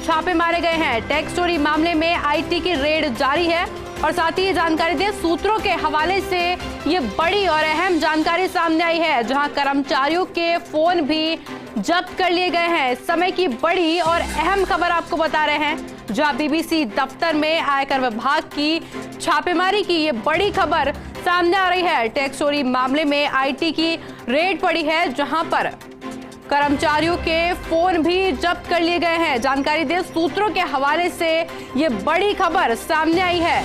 छापे मारे गए हैं। टैक्स चोरी मामले में आईटी की रेड जारी है और साथ ही ये जानकारी दे, सूत्रों के हवाले से ये बड़ी और अहम जानकारी सामने आई है, जहां कर्मचारियों के फोन भी जब्त कर लिए गए हैं। इस समय की बड़ी और अहम खबर आपको बता रहे हैं, जहां बीबीसी दफ्तर में आयकर विभाग की छापेमारी की ये बड़ी खबर सामने आ रही है। टैक्स चोरी मामले में आईटी की रेड पड़ी है, जहां पर कर्मचारियों के फोन भी जब्त कर लिए गए हैं। जानकारी दे, सूत्रों के हवाले से ये बड़ी खबर सामने आई है।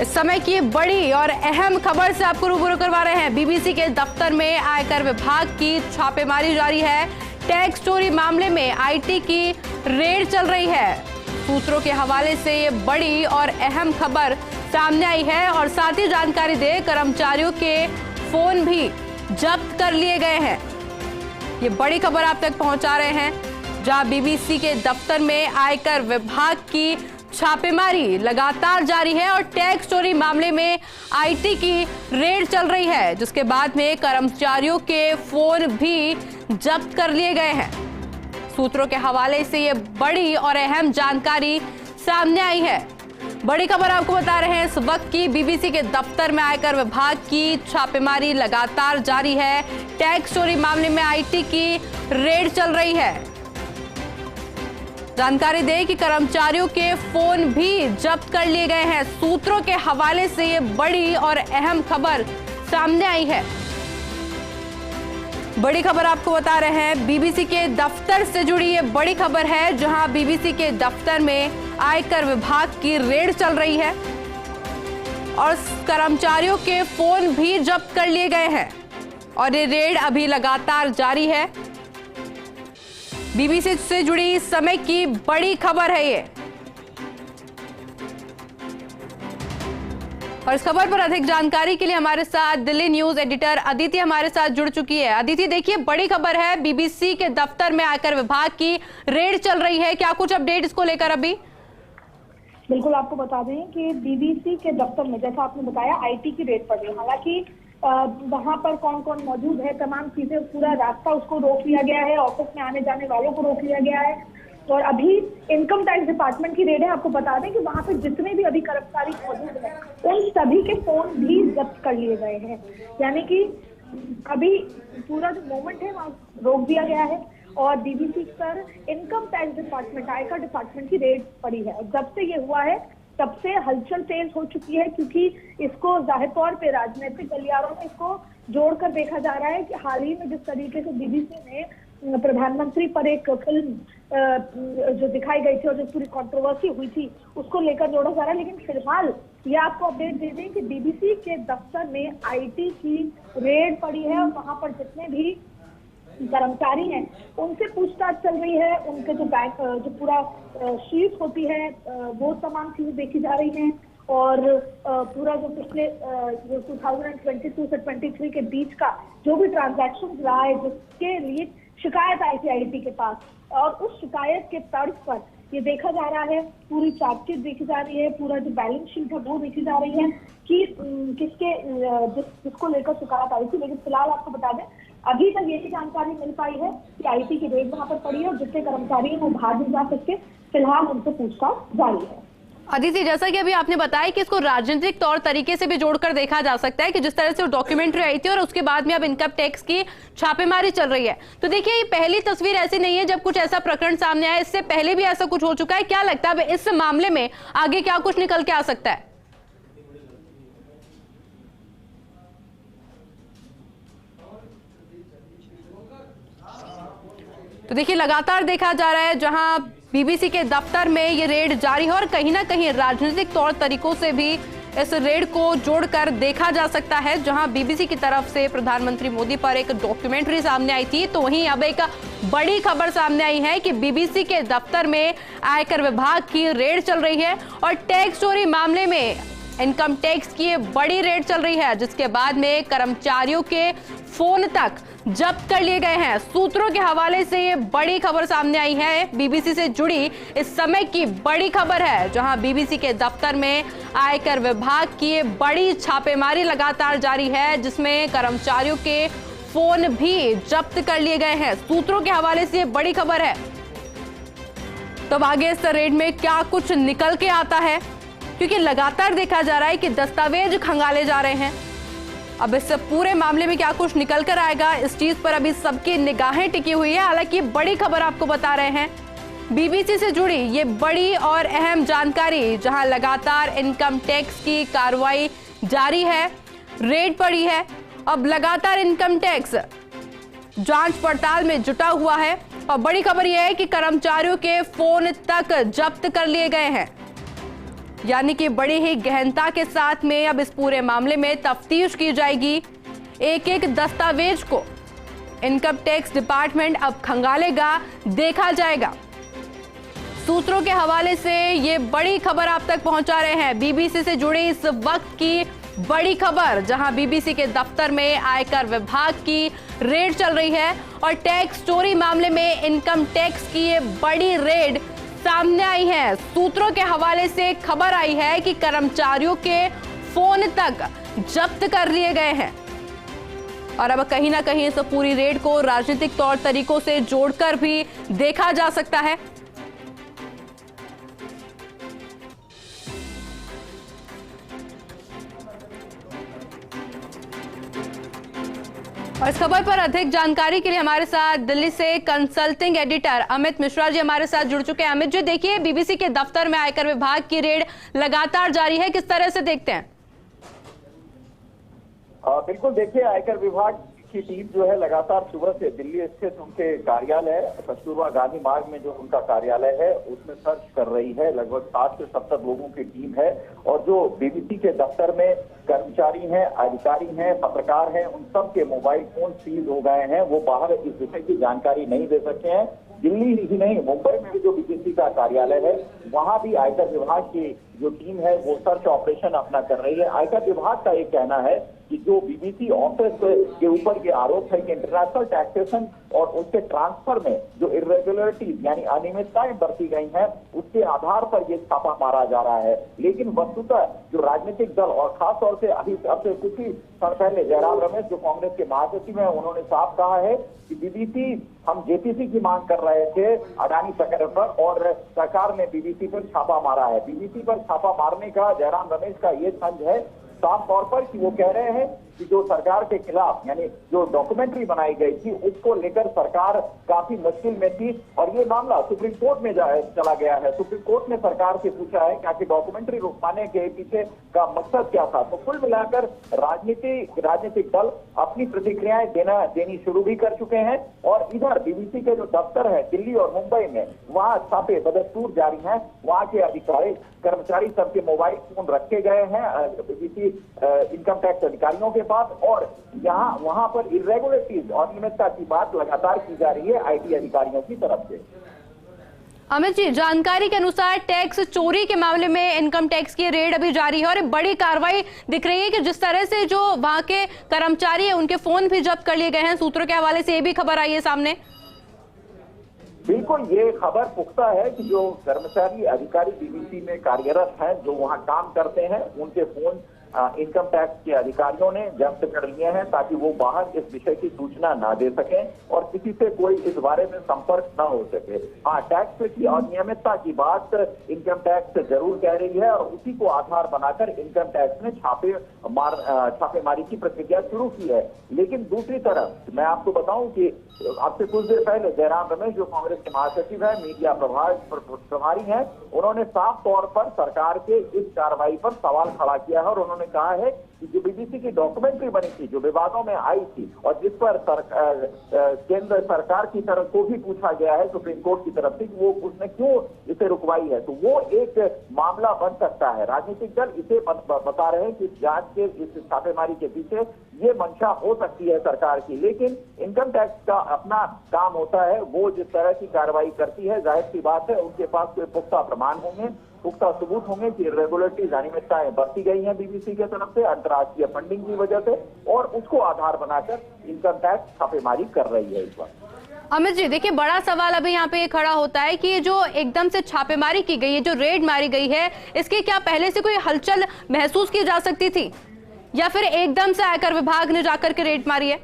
इस समय की बड़ी और अहम खबर से आपको रूबरू करवा रहे हैं। बीबीसी के दफ्तर में आयकर विभाग की छापेमारी जारी है। टैक्स चोरी मामले में आईटी की रेड चल रही है। सूत्रों के हवाले से ये बड़ी और अहम खबर सामने आई है और साथ ही जानकारी दे, कर्मचारियों के फोन भी जब्त कर लिए गए हैं। ये बड़ी खबर आप तक पहुंचा रहे हैं, जहां बीबीसी के दफ्तर में आयकर विभाग की छापेमारी लगातार जारी है और टैक्स चोरी मामले में आईटी की रेड चल रही है, जिसके बाद में कर्मचारियों के फोन भी जब्त कर लिए गए हैं। सूत्रों के हवाले से ये बड़ी और अहम जानकारी सामने आई है। बड़ी खबर आपको बता रहे हैं इस वक्त की, बीबीसी के दफ्तर में आयकर विभाग की छापेमारी लगातार जारी है। टैक्स चोरी मामले में आईटी की रेड चल रही है। जानकारी दें कि कर्मचारियों के फोन भी जब्त कर लिए गए हैं। सूत्रों के हवाले से ये बड़ी और अहम खबर सामने आई है। बड़ी खबर आपको बता रहे हैं, बीबीसी के दफ्तर से जुड़ी ये बड़ी खबर है, जहां बीबीसी के दफ्तर में आयकर विभाग की रेड चल रही है और कर्मचारियों के फोन भी जब्त कर लिए गए हैं और ये रेड अभी लगातार जारी है। बीबीसी से जुड़ी इस समय की बड़ी खबर है ये। और इस खबर पर अधिक जानकारी के लिए हमारे साथ दिल्ली न्यूज एडिटर अदिति हमारे साथ जुड़ चुकी है। अदिति, देखिए बड़ी खबर है, बीबीसी के दफ्तर में आयकर विभाग की रेड चल रही है, क्या कुछ अपडेट इसको लेकर अभी? बिल्कुल, आपको बता दें कि बीबीसी के दफ्तर में, जैसा आपने बताया, आईटी की रेड पड़ रही है। हालांकि वहां पर कौन कौन मौजूद है, तमाम चीजें, पूरा रास्ता उसको रोक लिया गया है, ऑफिस में आने जाने वालों को रोक लिया गया है। और अभी इनकम टैक्स डिपार्टमेंट की रेड है। आपको बता दें कि वहां पे जितने भी अभी कर्मचारी मौजूद हैं, उन सभी के फोन भी जब्त कर लिए गए हैं। यानी कि अभी पूरा जो मोमेंट है वहाँ रोक दिया गया है और बीबीसी पर इनकम टैक्स डिपार्टमेंट, आयकर डिपार्टमेंट की रेड पड़ी है। और जब से ये हुआ है तब से हलचल तेज हो चुकी है, क्योंकि इसको जाहिर तौर पे राजनीतिक गलियारों में इसको जोड़कर देखा जा रहा है कि हाल ही में जिस तरीके से बीबीसी ने प्रधानमंत्री पर एक फिल्म जो दिखाई गई थी और जो पूरी कंट्रोवर्सी हुई थी, उसको लेकर जोड़ा जा रहा है। लेकिन फिलहाल ये आपको अपडेट दे दें कि बीबीसी के दफ्तर में आईटी की रेड पड़ी है और वहां पर जितने भी कर्मचारी हैं उनसे पूछताछ चल रही है। उनके जो बैंक जो पूरा शीट होती है वो तमाम चीजें देखी जा रही हैं और पूरा जो पिछले 2022 से 23 के बीच का जो भी ट्रांजैक्शन रहा है, जिसके लिए शिकायत आई थी आईटी के पास, और उस शिकायत के तर्ज पर ये देखा जा रहा है, पूरी चार्जशीट देखी जा रही है, पूरा जो बैलेंस शीट है वो देखी जा रही है कि किसके जिसको लेकर शिकायत आई थी। लेकिन फिलहाल आपको बता दें, अभी तक यही जानकारी मिल पाई है कि आईटी की रेड वहां पर पड़ी है और जितने कर्मचारी हैं वो बाहर नहीं जा सकते। फिलहाल उनसे पूछताछ जारी है। अदिति, जैसा कि अभी आपने बताया कि इसको राजनीतिक तौर तरीके से भी जोड़कर देखा जा सकता है कि जिस तरह से वो डॉक्यूमेंट्री आई थी और उसके बाद में अब इनकम टैक्स की छापेमारी चल रही है, तो देखिए ये पहली तस्वीर ऐसी नहीं है जब कुछ ऐसा प्रकरण सामने आया, इससे पहले भी ऐसा कुछ हो चुका है। क्या लगता है इस मामले में आगे क्या कुछ निकल के आ सकता है? तो देखिए लगातार देखा जा रहा है, जहां बीबीसी के दफ्तर में ये रेड जारी है और कहीं ना कहीं राजनीतिक तौर तरीकों से भी इस रेड को जोड़कर देखा जा सकता है। जहां बीबीसी की तरफ से प्रधानमंत्री मोदी पर एक डॉक्यूमेंट्री सामने आई थी, तो वहीं अब एक बड़ी खबर सामने आई है कि बीबीसी के दफ्तर में आयकर विभाग की रेड चल रही है और टैक्स चोरी मामले में इनकम टैक्स की बड़ी रेड चल रही है, जिसके बाद में कर्मचारियों के फोन तक जब्त कर लिए गए हैं। सूत्रों के हवाले से ये बड़ी खबर सामने आई है, बीबीसी से जुड़ी इस समय की बड़ी खबर है, जहां बीबीसी के दफ्तर में आयकर विभाग की बड़ी छापेमारी लगातार जारी है, जिसमें कर्मचारियों के फोन भी जब्त कर लिए गए हैं। सूत्रों के हवाले से ये बड़ी खबर है। तो अब आगे इस रेड में क्या कुछ निकल के आता है, क्योंकि लगातार देखा जा रहा है कि दस्तावेज खंगाले जा रहे हैं। अब इस पूरे मामले में क्या कुछ निकल कर आएगा, इस चीज पर अभी सबकी निगाहें टिकी हुई है। हालांकि बड़ी खबर आपको बता रहे हैं, बीबीसी से जुड़ी ये बड़ी और अहम जानकारी, जहां लगातार इनकम टैक्स की कार्रवाई जारी है, रेड पड़ी है। अब लगातार इनकम टैक्स जांच पड़ताल में जुटा हुआ है और बड़ी खबर यह है कि कर्मचारियों के फोन तक जब्त कर लिए गए हैं। यानी कि बड़ी ही गहनता के साथ में अब इस पूरे मामले में तफ्तीश की जाएगी। एक एक दस्तावेज को इनकम टैक्स डिपार्टमेंट अब खंगालेगा, देखा जाएगा। सूत्रों के हवाले से ये बड़ी खबर आप तक पहुंचा रहे हैं, बीबीसी से जुड़ी इस वक्त की बड़ी खबर, जहां बीबीसी के दफ्तर में आयकर विभाग की रेड चल रही है और टैक्स चोरी मामले में इनकम टैक्स की ये बड़ी रेड सामने आई है। सूत्रों के हवाले से खबर आई है कि कर्मचारियों के फोन तक जब्त कर लिए गए हैं और अब कहीं ना कहीं इस पूरी रेड को राजनीतिक तौर तरीकों से जोड़कर भी देखा जा सकता है। और इस खबर पर अधिक जानकारी के लिए हमारे साथ दिल्ली से कंसल्टिंग एडिटर अमित मिश्रा जी हमारे साथ जुड़ चुके हैं। अमित जी, देखिए बीबीसी के दफ्तर में आयकर विभाग की रेड लगातार जारी है, किस तरह से देखते हैं? बिल्कुल, देखिए आयकर विभाग की टीम जो है लगातार सुबह से दिल्ली स्थित उनके कार्यालय कस्तूरबा गांधी मार्ग में जो उनका कार्यालय है उसमें सर्च कर रही है। लगभग 60 से 70 लोगों की टीम है और जो बीबीसी के दफ्तर में कर्मचारी हैं, अधिकारी हैं, पत्रकार हैं, उन सब के मोबाइल फोन सीज हो गए हैं। वो बाहर इस विषय की जानकारी नहीं दे सके हैं। दिल्ली ही नहीं, मुंबई में भी जो बीबीसी का कार्यालय है वहां भी आयकर विभाग की जो टीम है वो सर्च ऑपरेशन अपना कर रही है। आयकर विभाग का ये कहना है कि जो बीबीसी ऑफिस के ऊपर ये आरोप है कि इंटरनेशनल टैक्सेशन और उसके ट्रांसफर में जो इरेगुलरिटीज यानी अनियमितताएं बरती गई हैं, उसके आधार पर ये छापा मारा जा रहा है। लेकिन वस्तुतः जो राजनीतिक दल और खासतौर से अभी अब से कुछ ही क्षण पहले जयराम रमेश जो कांग्रेस के महासचिव हैं, उन्होंने साफ कहा है कि बीबीसी, हम जेपीसी की मांग कर रहे थे अडानी प्रकरण पर और सरकार ने बीबीसी पर छापा मारा है। बीबीसी पर छापा मारने का जयराम रमेश का ये संज है साफ तौर पर कि वो कह रहे हैं कि जो सरकार के खिलाफ यानी जो डॉक्यूमेंट्री बनाई गई थी उसको लेकर सरकार काफी मुश्किल में थी और ये मामला सुप्रीम कोर्ट में चला गया है। सुप्रीम कोर्ट ने सरकार से पूछा है कि डॉक्यूमेंट्री रुकवाने के पीछे का मकसद क्या था। तो कुल मिलाकर राजनीतिक दल अपनी प्रतिक्रियाएं देनी शुरू भी कर चुके हैं और इधर बीबीसी के जो दफ्तर है दिल्ली और मुंबई में, वहां छापे बदस्तूर जारी हैं। वहां के अधिकारी कर्मचारी सबके मोबाइल फोन रखे गए हैं बीबीसी इनकम टैक्स अधिकारियों के पास और वहां पर इरेगुलरिटीज और अनियमितता की बात लगातार की जा रही है आईटी अधिकारियों की तरफ से। अमित जी, जानकारी के अनुसार टैक्स चोरी के मामले में इनकम टैक्स की रेड अभी जारी है और बड़ी कार्रवाई दिख रही है कि जिस तरह से जो वहां के कर्मचारी है उनके फोन भी जब्त कर लिए गए हैं। सूत्रों के हवाले से ये भी खबर आई है सामने। बिल्कुल, ये खबर पुख्ता है कि जो कर्मचारी अधिकारी बीबीसी में कार्यरत हैं, जो वहां काम करते हैं, उनके फोन इनकम टैक्स के अधिकारियों ने जब्त कर लिए हैं ताकि वो बाहर इस विषय की सूचना ना दे सकें और किसी से कोई इस बारे में संपर्क ना हो सके। हाँ, टैक्स की अनियमितता की बात इनकम टैक्स जरूर कह रही है और उसी को आधार बनाकर इनकम टैक्स ने छापेमारी की प्रक्रिया शुरू की है। लेकिन दूसरी तरफ मैं आपको बताऊं कि आपसे कुछ देर पहले जयराम रमेश जो कांग्रेस के महासचिव है, मीडिया प्रभारी हैं, उन्होंने साफ तौर पर सरकार के इस कार्रवाई पर सवाल खड़ा किया है और उन्होंने कहा है कि जो बीबीसी की डॉक्यूमेंट्री बनी थी, जो विवादों में आई थी और जिस पर केंद्र सरकार की तरफ को भी पूछा गया है सुप्रीम कोर्ट की तरफ से कि वो उसने क्यों इसे रुकवाई है, तो वो एक मामला बन सकता है। राजनीतिक दल इसे बता रहे हैं कि जांच के इस छापेमारी के पीछे ये मंशा हो सकती है सरकार की। लेकिन इनकम टैक्स का अपना काम होता है, वो जिस तरह की कार्रवाई करती है, जाहिर सी बात है उनके पास कोई पुख्ता प्रमाण होंगे, पुख्ता सबूत होंगे कि इरेगुलरिटीज अनियमितताएं बरती गई हैं बीबीसी के तरफ से अंतर्राष्ट्रीय फंडिंग की वजह से और उसको आधार बनाकर इनकम टैक्स छापेमारी कर रही है इस बार। अमित जी, देखिए बड़ा सवाल अभी यहाँ पे खड़ा होता है कि ये जो एकदम से छापेमारी की गई है, जो रेड मारी गई है, इसकी क्या पहले से कोई हलचल महसूस की जा सकती थी या फिर एकदम से आयकर विभाग ने जाकर के रेड मारी है?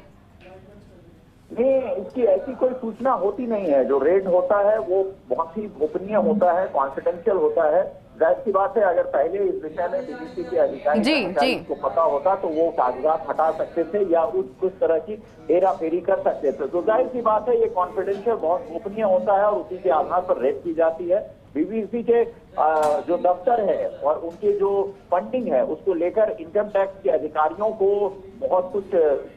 में इसकी ऐसी कोई सूचना होती नहीं है। जो रेड होता है वो बहुत ही गोपनीय होता है, कॉन्फिडेंशियल होता है। जाहिर सी बात है, अगर पहले इस विषय में बीबीसी के अधिकारी को पता होता तो वो कागजात हटा सकते थे या उस तरह की हेरा फेरी कर सकते थे। तो जाहिर सी बात है, ये कॉन्फिडेंशियल बहुत गोपनीय होता है और उसी के आधार पर रेड की जाती है। बीबीसी के जो दफ्तर है और उनके जो फंडिंग है उसको लेकर इनकम टैक्स के अधिकारियों को बहुत कुछ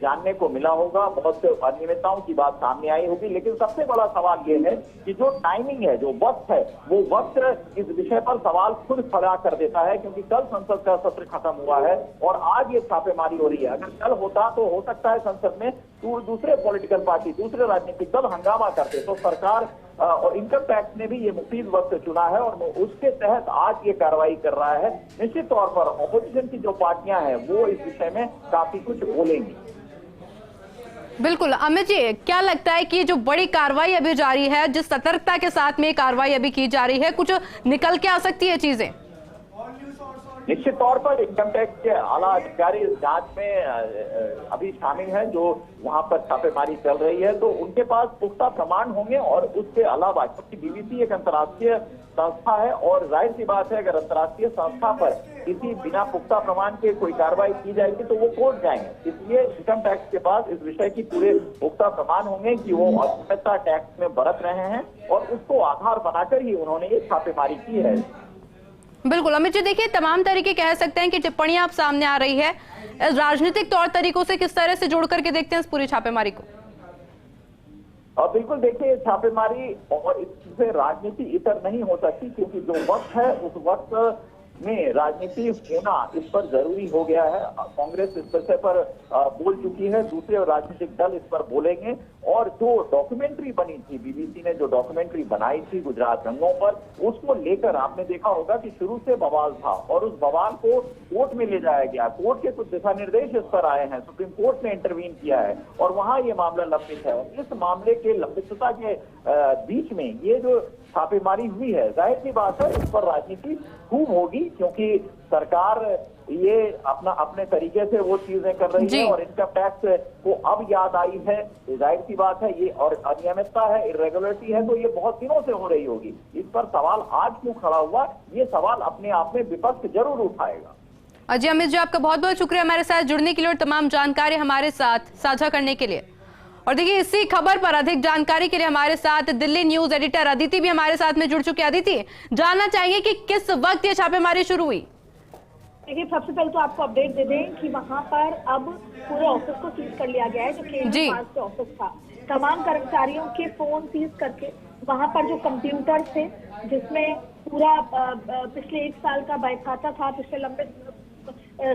जानने को मिला होगा, बहुत अनियमितताओं की बात सामने आई होगी। लेकिन सबसे बड़ा सवाल ये है कि जो टाइमिंग है, जो वक्त है, वो वक्त इस विषय पर सवाल खुद खड़ा कर देता है, क्योंकि कल संसद का सत्र खत्म हुआ है और आज ये छापेमारी हो रही है। अगर कल होता तो हो सकता है संसद में दूसरे पॉलिटिकल पार्टी, दूसरे राजनीतिक दल हंगामा करते, तो सरकार और इनकम टैक्स ने भी ये मुफीद वक्त चुना है और उसके तहत आज ये कार्रवाई कर रहा है। निश्चित तौर पर ऑपोजिशन की जो पार्टियां हैं वो इस विषय में काफी कुछ बोलेंगी। बिल्कुल अमित जी, क्या लगता है कि जो बड़ी कार्रवाई अभी जारी है, जिस सतर्कता के साथ में कार्रवाई अभी की जा रही है, कुछ निकल के आ सकती है चीजें? निश्चित तौर पर इनकम टैक्स के आला अधिकारी इस जांच में अभी शामिल हैं, जो वहां पर छापेमारी चल रही है, तो उनके पास पुख्ता प्रमाण होंगे। और उसके अलावा, क्योंकि बीबीसी एक अंतर्राष्ट्रीय संस्था है और जाहिर सी बात है, अगर अंतर्राष्ट्रीय संस्था पर किसी बिना पुख्ता प्रमाण के कोई कार्रवाई की जाएगी तो वो कोर्ट जाएंगे। इसलिए इनकम टैक्स के पास इस विषय की पूरे पुख्ता प्रमाण होंगे कि वो अनियमितता टैक्स में बरत रहे हैं और उसको आधार बनाकर ही उन्होंने ये छापेमारी की है। बिल्कुल अमित जी, देखिए तमाम तरीके कह सकते हैं कि टिप्पणियां आप सामने आ रही है, राजनीतिक तौर तरीकों से किस तरह से जोड़ करके देखते हैं इस पूरी छापेमारी को? और बिल्कुल देखिए, छापेमारी और इससे राजनीति इतर नहीं हो सकती, क्योंकि जो वक्त है उस वक्त में राजनीति होना इस पर जरूरी हो गया है। कांग्रेस इस विषय पर बोल चुकी है, दूसरे राजनीतिक दल इस पर बोलेंगे। और जो डॉक्यूमेंट्री बनी थी, बीबीसी ने जो डॉक्यूमेंट्री बनाई थी गुजरात दंगों पर, उसको लेकर आपने देखा होगा कि शुरू से बवाल था और उस बवाल को कोर्ट में ले जाया गया। कोर्ट के कुछ दिशा निर्देश इस पर आए हैं, सुप्रीम कोर्ट ने इंटरवीन किया है और वहां ये मामला लंबित है। और इस मामले के लंबितता के बीच में ये जो छापेमारी हुई है, जाहिर सी बात है इस पर राजनीति खूब होगी, क्योंकि सरकार ये अपने तरीके से वो चीजें कर रही है और इनकम टैक्स को अब याद आई है। जाहिर सी बात है, ये और अनियमितता है, इरेगुलरिटी है, तो ये बहुत दिनों से हो रही होगी। इस पर सवाल आज क्यों खड़ा हुआ, ये सवाल अपने आप में विपक्ष जरूर उठाएगा। जी अमित जी, आपका बहुत बहुत शुक्रिया हमारे साथ जुड़ने के लिए और तमाम जानकारी हमारे साथ साझा करने के लिए। और देखिए, इसी खबर पर अधिक जानकारी के लिए हमारे साथ दिल्ली न्यूज एडिटर अदिति भी हमारे साथ में जुड़ चुके हैं। अदिति, जानना चाहेंगे कि किस वक्त ये छापेमारी शुरू हुई? देखिए, सबसे पहले तो आपको अपडेट दे दें कि वहां पर अब पूरे ऑफिस को सीज कर लिया गया है, जो केंद्रीय के ऑफिस था। तमाम कर्मचारियों के फोन सीज करके वहां पर जो कंप्यूटर थे, जिसमें पूरा पिछले 1 साल का बकाया था, पिछले लंबे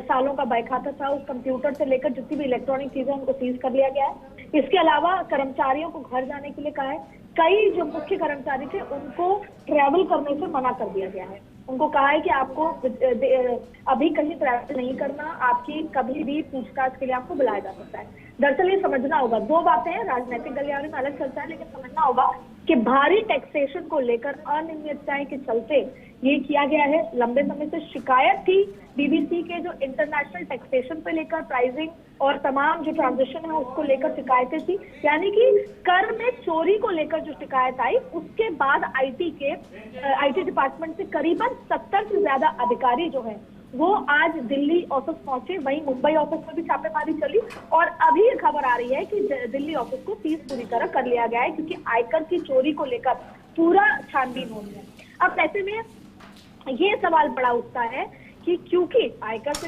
सालों का बकाया था, उस कंप्यूटर से लेकर जितनी भी इलेक्ट्रॉनिक चीजें उनको सीज कर लिया गया है। इसके अलावा कर्मचारियों को घर जाने के लिए कहा है। कई जो मुख्य कर्मचारी थे उनको ट्रैवल करने से मना कर दिया गया है। उनको कहा है कि आपको अभी कहीं ट्रैवल नहीं करना, आपकी कभी भी पूछताछ के लिए आपको बुलाया जा सकता है। दरअसल ये समझना होगा, दो बातें हैं, राजनीतिक गलियारे में अलग चलता है, लेकिन समझना होगा कि भारी टैक्सेशन को लेकर अनियमितताएं के चलते ये किया गया है। लंबे समय से शिकायत थी बीबीसी के जो इंटरनेशनल टैक्सेशन पे लेकर, प्राइसिंग और तमाम जो ट्रांजेक्शन है उसको लेकर शिकायतें थी, यानी कि कर में चोरी को लेकर जो शिकायत आई, उसके बाद आईटी डिपार्टमेंट से करीबन 70 से ज्यादा अधिकारी जो है वो आज दिल्ली ऑफिस पहुंचे। वहीं मुंबई ऑफिस में भी छापेमारी चली और अभी ये खबर आ रही है कि दिल्ली ऑफिस को सीज पूरी तरह कर लिया गया है, क्योंकि आयकर की चोरी को लेकर पूरा छानबीन हो रही है। अब ऐसे में ये सवाल बड़ा उठता है कि क्योंकि आयकर से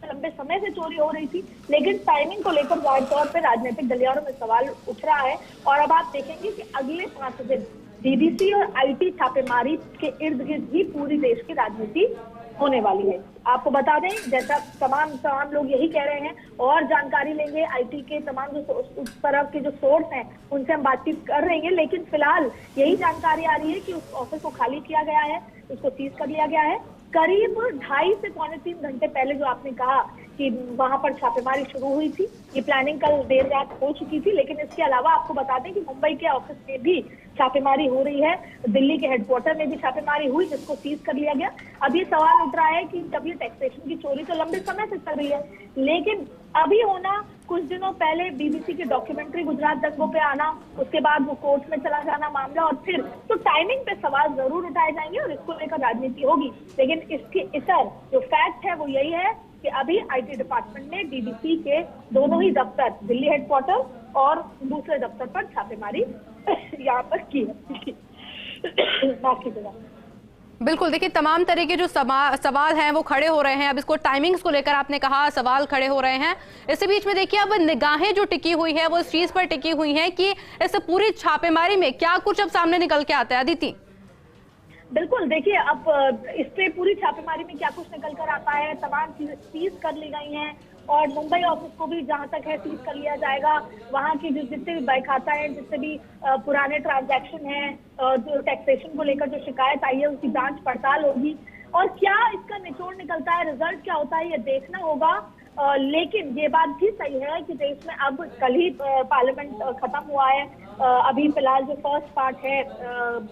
लंबे समय से चोरी हो रही थी, लेकिन टाइमिंग को लेकर जाहिर तौर पर राजनीतिक गलियारों में सवाल उठ रहा है। और अब आप देखेंगे कि अगले 5 दिन बीबीसी और आईटी छापेमारी के इर्द गिर्द ही पूरी देश की राजनीति होने वाली है। आपको बता दें, जैसा तमाम लोग यही कह रहे हैं और जानकारी लेंगे, आईटी के तमाम जो उस तरफ के जो सोर्स हैं उनसे हम बातचीत कर रहेंगे, लेकिन फिलहाल यही जानकारी आ रही है कि उस ऑफिस को खाली किया गया है, उसको सीज कर लिया गया है। करीब 2.5 से 3.25 घंटे पहले जो आपने कहा कि वहां पर छापेमारी शुरू हुई थी, ये प्लानिंग कल देर रात हो चुकी थी, लेकिन इसके अलावा आपको बता दें कि मुंबई के ऑफिस में भी छापेमारी हो रही है, दिल्ली के हेडक्वार्टर में भी छापेमारी हुई, जिसको सीज कर लिया गया। अब ये सवाल उठ रहा है कि जब ये टैक्सेशन की चोरी तो लंबे समय से चल रही है, लेकिन अभी होना कुछ दिनों पहले बीबीसी की डॉक्यूमेंट्री गुजरात दंगों पे आना, उसके बाद वो कोर्ट में चला जाना मामला, और फिर तो टाइमिंग पे सवाल जरूर उठाए जाएंगे और इसको लेकर राजनीति होगी। लेकिन इसके इतर जो फैक्ट है वो यही है कि अभी आईटी डिपार्टमेंट ने डीडीसी के दोनों ही दफ्तर, दिल्ली हेडक्वार्टर और दूसरे दफ्तर पर छापेमारी यहाँ पर की है। माफ कीजिएगा। बिल्कुल, देखिए तमाम तरह के जो सवाल हैं वो खड़े हो रहे हैं। अब इसको टाइमिंग्स को लेकर आपने कहा सवाल खड़े हो रहे हैं। इसी बीच में देखिए अब निगाहें जो टिकी हुई है वो इस चीज पर टिकी हुई हैं कि इस पूरी छापेमारी में क्या कुछ अब सामने निकल के आता है। अदिति, बिल्कुल, देखिए अब इस पे पूरी छापेमारी में क्या कुछ निकल कर आता है। तमाम चीजें सीज कर ली गई हैं और मुंबई ऑफिस को भी जहां तक है सीज कर लिया जाएगा। वहां की जितने भी बैंक खाता है, जितने भी पुराने ट्रांजैक्शन हैं, जो टैक्सेशन को लेकर जो शिकायत आई है उसकी जांच पड़ताल होगी और क्या इसका निचोड़ निकलता है, रिजल्ट क्या होता है, ये देखना होगा। लेकिन ये बात भी सही है कि देश में अब कल ही पार्लियामेंट खत्म हुआ है। अभी फिलहाल जो फर्स्ट पार्ट है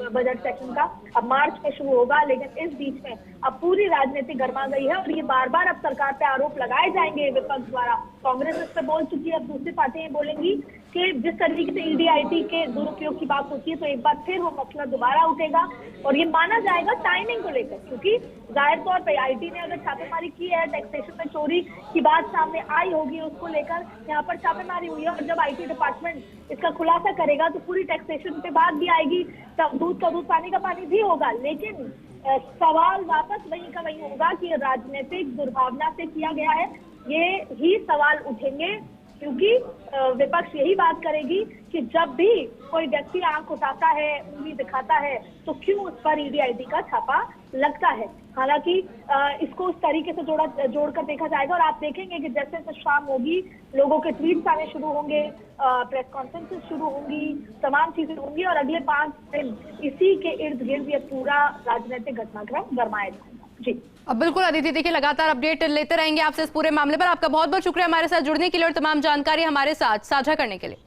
बजट सेशन का अब मार्च में शुरू होगा, लेकिन इस बीच में अब पूरी राजनीति गर्मा गई है और ये बार बार अब सरकार पे आरोप लगाए जाएंगे विपक्ष द्वारा। कांग्रेस इस पे बोल चुकी है, अब दूसरी पार्टियां बोलेंगी कि जिस तरीके से ईडीआईटी के दुरुपयोग की बात होती है तो एक बार फिर वो मसला दोबारा उठेगा और ये माना जाएगा टाइमिंग को लेकर, क्योंकि जाहिर तौर पर आईटी ने अगर छापेमारी की है, टैक्सेशन में चोरी की बात सामने आई होगी, उसको लेकर यहाँ पर छापेमारी हुई है और जब आईटी डिपार्टमेंट इसका खुलासा करेगा तो पूरी टैक्सेशन पे बात भी आएगी, तब दूध का दूध पानी का पानी भी होगा। लेकिन सवाल वापस वही का वही होगा कि राजनीतिक दुर्भावना से किया गया है, ये ही सवाल उठेंगे, क्योंकि विपक्ष यही बात करेगी कि जब भी कोई व्यक्ति आंख उठाता है, उंगली दिखाता है, तो क्यों उस पर ईडीआईटी का छापा लगता है। हालांकि इसको उस तरीके से जोड़कर देखा जाएगा और आप देखेंगे कि जैसे जैसे शाम होगी लोगों के ट्वीट्स आने शुरू होंगे, प्रेस कॉन्फ्रेंसेस शुरू होंगी, तमाम चीजें होंगी और अगले 5 दिन इसी के इर्द गिर्द ये पूरा राजनीतिक घटनाक्रम गरमाया जाएगा। जी अब बिल्कुल अदिति, देखिए लगातार अपडेट लेते रहेंगे आपसे इस पूरे मामले पर। आपका बहुत बहुत शुक्रिया हमारे साथ जुड़ने के लिए और तमाम जानकारी हमारे साथ साझा करने के लिए।